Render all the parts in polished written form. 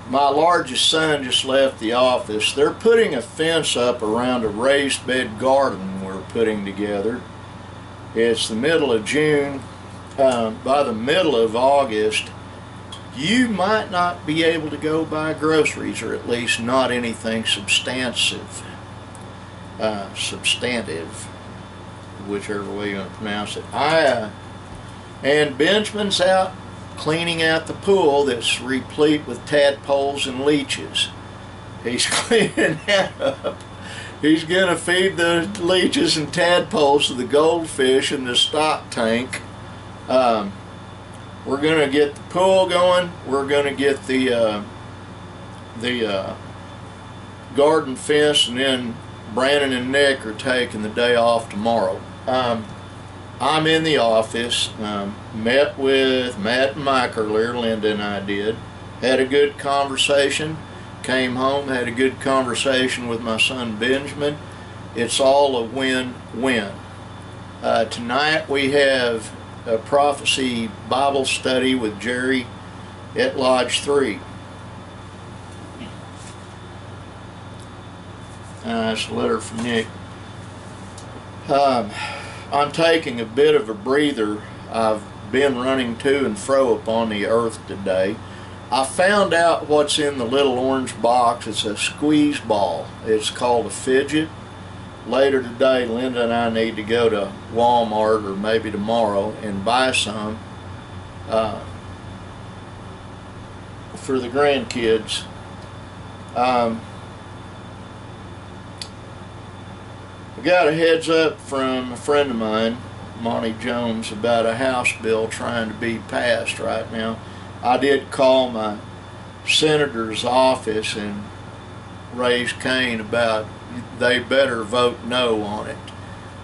My largest son just left the office. They're putting a fence up around a raised bed garden we're putting together. It's the middle of June. By the middle of August, you might not be able to go buy groceries, or at least not anything substantive, whichever way you want to pronounce it. And Benjamin's out cleaning out the pool that's replete with tadpoles and leeches. He's cleaning that up. He's going to feed the leeches and tadpoles to the goldfish in the stock tank. We're going to get the pool going. We're going to get the garden fence, and then Brandon and Nick are taking the day off tomorrow. I'm in the office. Met with Matt and Mike earlier. Linda and I did. Had a good conversation. Came home, had a good conversation with my son Benjamin. It's all a win-win. Tonight we have a prophecy Bible study with Jerry at Lodge 3. It's a letter from Nick. I'm taking a bit of a breather. I've been running to and fro upon the earth today. I found out what's in the little orange box. It's a squeeze ball. It's called a fidget. Later today, Linda and I need to go to Walmart, or maybe tomorrow, and buy some for the grandkids. I got a heads up from a friend of mine, Monty Jones, about a House bill trying to be passed right now. I did call my senator's office and raise Cain about they better vote no on it.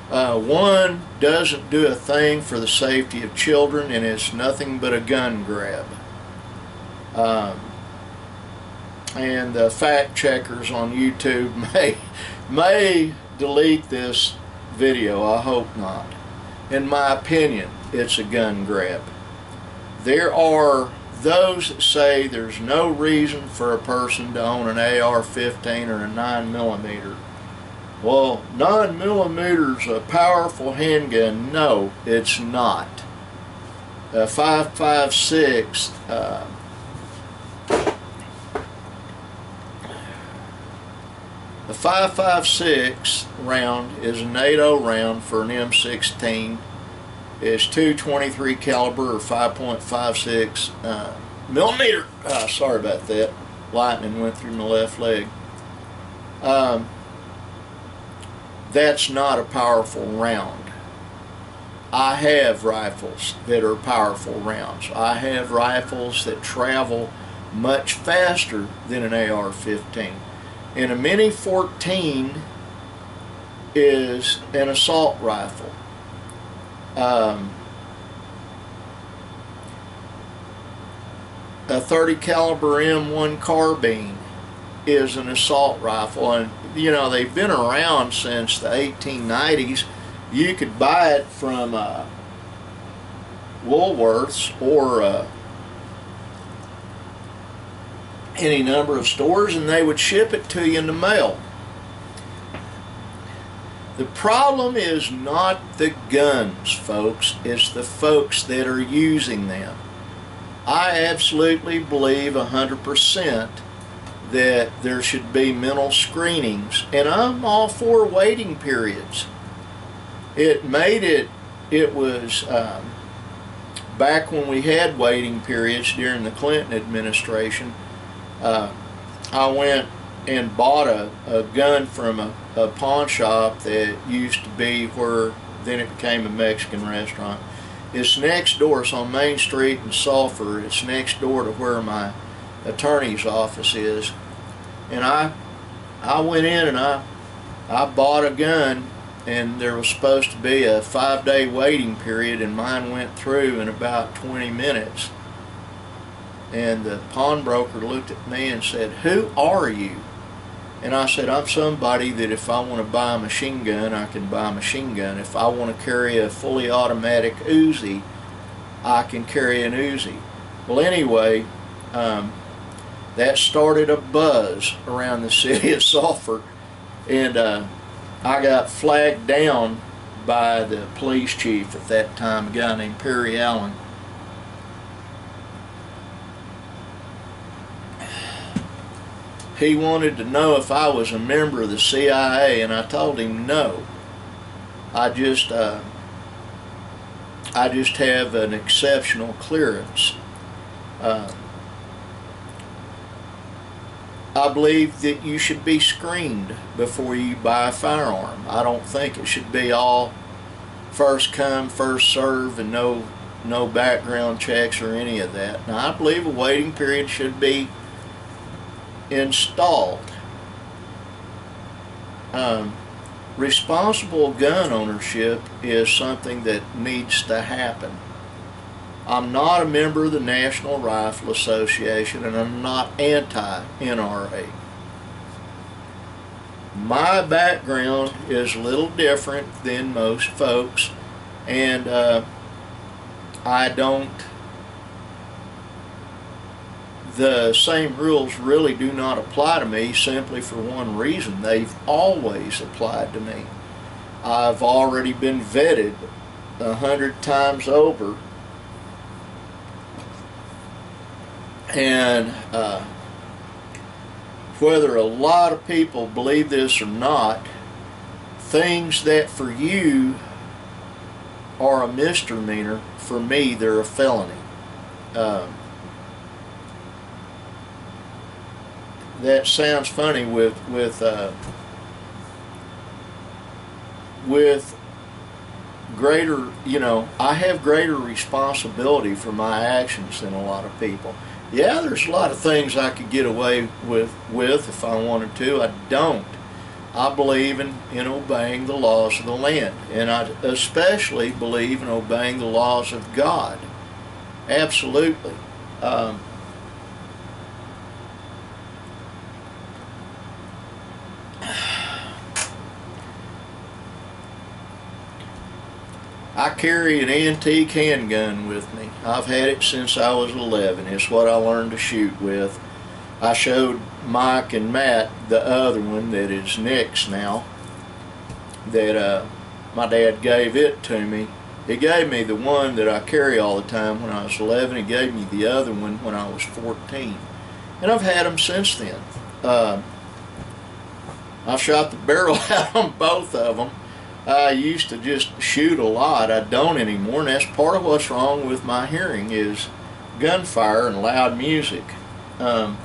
One, doesn't do a thing for the safety of children, and it's nothing but a gun grab. And the fact checkers on YouTube may delete this video. I hope not. In my opinion, it's a gun grab. There are those that say there's no reason for a person to own an AR-15 or a 9mm. Well, 9mm is a powerful handgun. No, it's not. A 5.56 a 5.56 round is a NATO round for an M16. It's 223 caliber, or 5.56 millimeter. Sorry about that. Lightning went through my left leg. That's not a powerful round. I have rifles that are powerful rounds. I have rifles that travel much faster than an AR-15. And a Mini 14 is an assault rifle. A 30 caliber M1 carbine is an assault rifle, and you know, they've been around since the 1890s. You could buy it from Woolworths or any number of stores, and they would ship it to you in the mail. The problem is not the guns, folks. It's the folks that are using them. I absolutely believe 100% that there should be mental screenings, and I'm all for waiting periods. It was back when we had waiting periods during the Clinton administration. I went and bought a gun from a pawn shop that used to be where then it became a Mexican restaurant. It's next door. It's on Main Street in Sulphur. It's next door to where my attorney's office is. And I went in and I bought a gun, and there was supposed to be a 5-day waiting period, and mine went through in about 20 minutes. And the pawnbroker looked at me and said, "Who are you?" And I said, "I'm somebody that if I want to buy a machine gun, I can buy a machine gun. If I want to carry a fully automatic Uzi, I can carry an Uzi." Well, anyway, that started a buzz around the city of Sulphur, and I got flagged down by the police chief at that time, a guy named Perry Allen. He wanted to know if I was a member of the CIA, and I told him no. I just have an exceptional clearance. I believe that you should be screened before you buy a firearm. I don't think it should be all first come, first serve, and no background checks or any of that. Now, I believe a waiting period should be installed. Responsible gun ownership is something that needs to happen. I'm not a member of the National Rifle Association, and I'm not anti-NRA. My background is a little different than most folks, and the same rules really do not apply to me, simply for one reason. They've always applied to me. I've already been vetted 100 times over, and whether a lot of people believe this or not, things that for you are a misdemeanor, for me they're a felony. That sounds funny with greater, I have greater responsibility for my actions than a lot of people. Yeah, there's a lot of things I could get away with if I wanted to. I don't. I believe in obeying the laws of the land, and I especially believe in obeying the laws of God. Absolutely. I carry an antique handgun with me. I've had it since I was 11. It's what I learned to shoot with. I showed Mike and Matt the other one that is Nick's now, that my dad gave it to me. He gave me the one that I carry all the time when I was 11. He gave me the other one when I was 14. And I've had them since then. I shot the barrel out on both of them. I used to just shoot a lot. I don't anymore, and that's part of what's wrong with my hearing is gunfire and loud music. What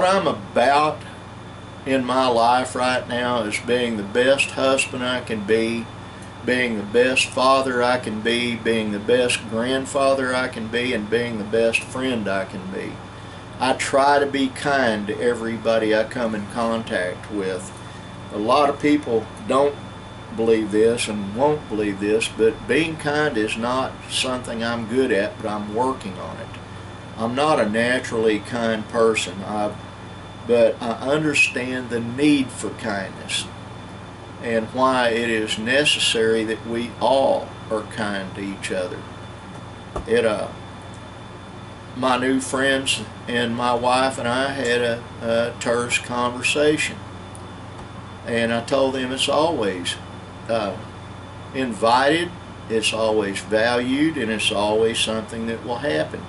I'm about in my life right now is being the best husband I can be, being the best father I can be, being the best grandfather I can be, and being the best friend I can be. I try to be kind to everybody I come in contact with. A lot of people don't believe this and won't believe this, but being kind is not something I'm good at, but I'm working on it. I'm not a naturally kind person, but I understand the need for kindness and why it is necessary that we all are kind to each other. My new friends and my wife and I had a terse conversation, and I told them it's always invited, it's always valued, and it's always something that will happen.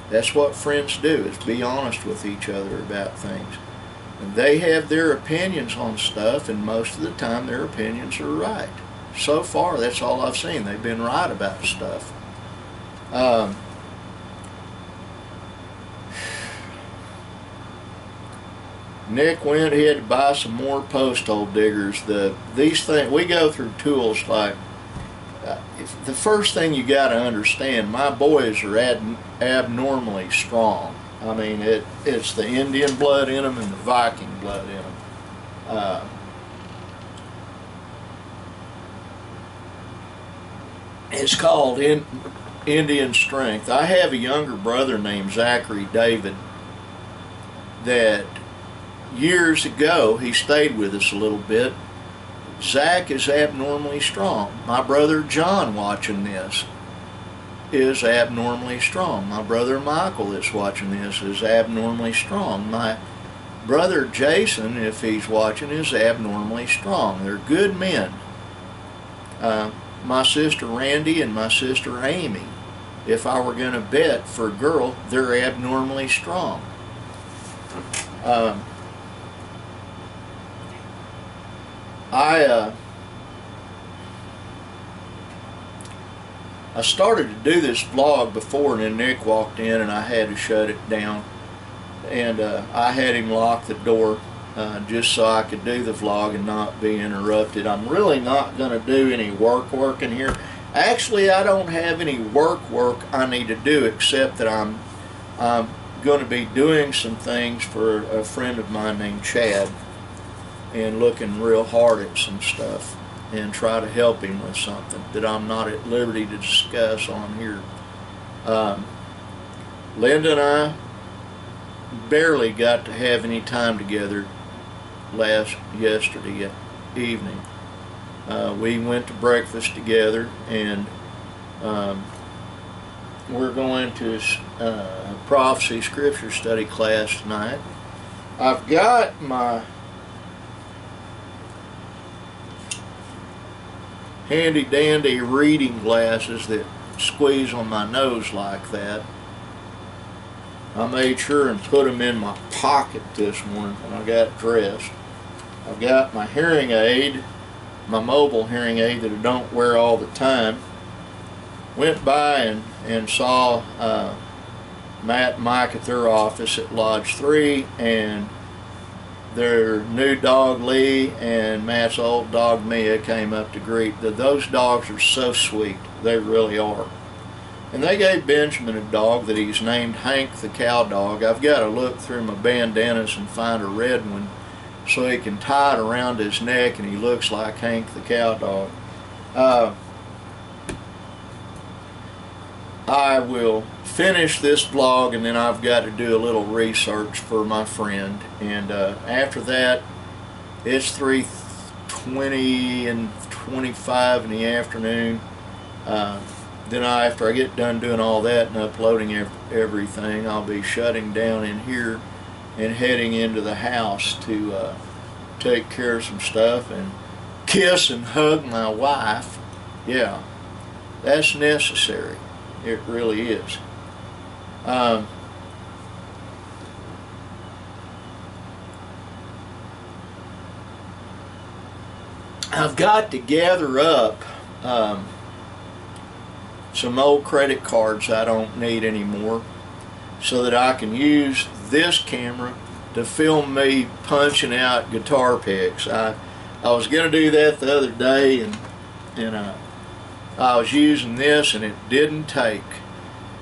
That's what friends do, is be honest with each other about things. And they have their opinions on stuff, and most of the time their opinions are right. So far, that's all I've seen. They've been right about stuff. Nick went ahead to buy some more post hole diggers. These things, we go through tools like, the first thing you got to understand, my boys are abnormally strong. I mean, it's the Indian blood in them and the Viking blood in them. It's called Indian strength. I have a younger brother named Zachary David that years ago, he stayed with us a little bit. Zach is abnormally strong. My brother John watching this is abnormally strong. My brother Michael that's watching this is abnormally strong. My brother Jason, if he's watching, is abnormally strong. They're good men. My sister Randy and my sister Amy, if I were going to bet for a girl, they're abnormally strong. I started to do this vlog before, and then Nick walked in and I had to shut it down. And I had him lock the door just so I could do the vlog and not be interrupted. I'm really not going to do any work in here. Actually, I don't have any work I need to do, except that I'm going to be doing some things for a friend of mine named Chad, and looking real hard at some stuff and try to help him with something that I'm not at liberty to discuss on here. Linda and I barely got to have any time together yesterday evening. We went to breakfast together, and we're going to prophecy scripture study class tonight. I've got my handy dandy reading glasses that squeeze on my nose like that. I made sure and put them in my pocket this morning when I got dressed. I've got my hearing aid, my mobile hearing aid that I don't wear all the time. Went by and saw Matt and Mike at their office at Lodge 3, and their new dog Lee and Matt's old dog Mia came up to greet. Those dogs are so sweet. They really are. And they gave Benjamin a dog that he's named Hank the Cow Dog. I've got to look through my bandanas and find a red one so he can tie it around his neck and he looks like Hank the Cow Dog. I will finish this vlog, and then I've got to do a little research for my friend, and after that it's 3:20 and 25 in the afternoon. Then after I get done doing all that and uploading everything, I'll be shutting down in here and heading into the house to take care of some stuff and kiss and hug my wife. Yeah, that's necessary. It really is. I've got to gather up some old credit cards I don't need anymore so that I can use this camera to film me punching out guitar picks. I was going to do that the other day, and I was using this and it didn't take.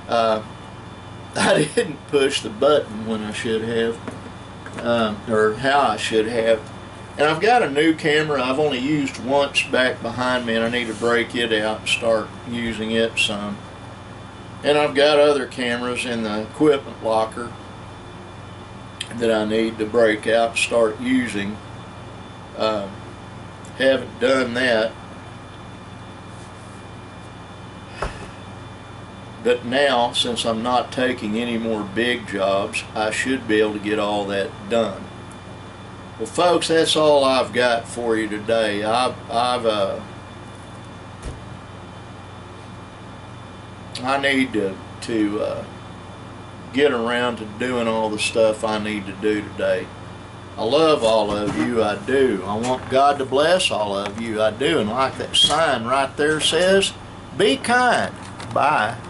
I didn't push the button when I should have, or how I should have. And I've got a new camera I've only used once back behind me, and I need to break it out and start using it some. And I've got other cameras in the equipment locker that I need to break out and start using. Haven't done that. But now, since I'm not taking any more big jobs, I should be able to get all that done. Well, folks, that's all I've got for you today. I need to get around to doing all the stuff I need to do today. I love all of you, I do. I want God to bless all of you, I do. And like that sign right there says, be kind. Bye.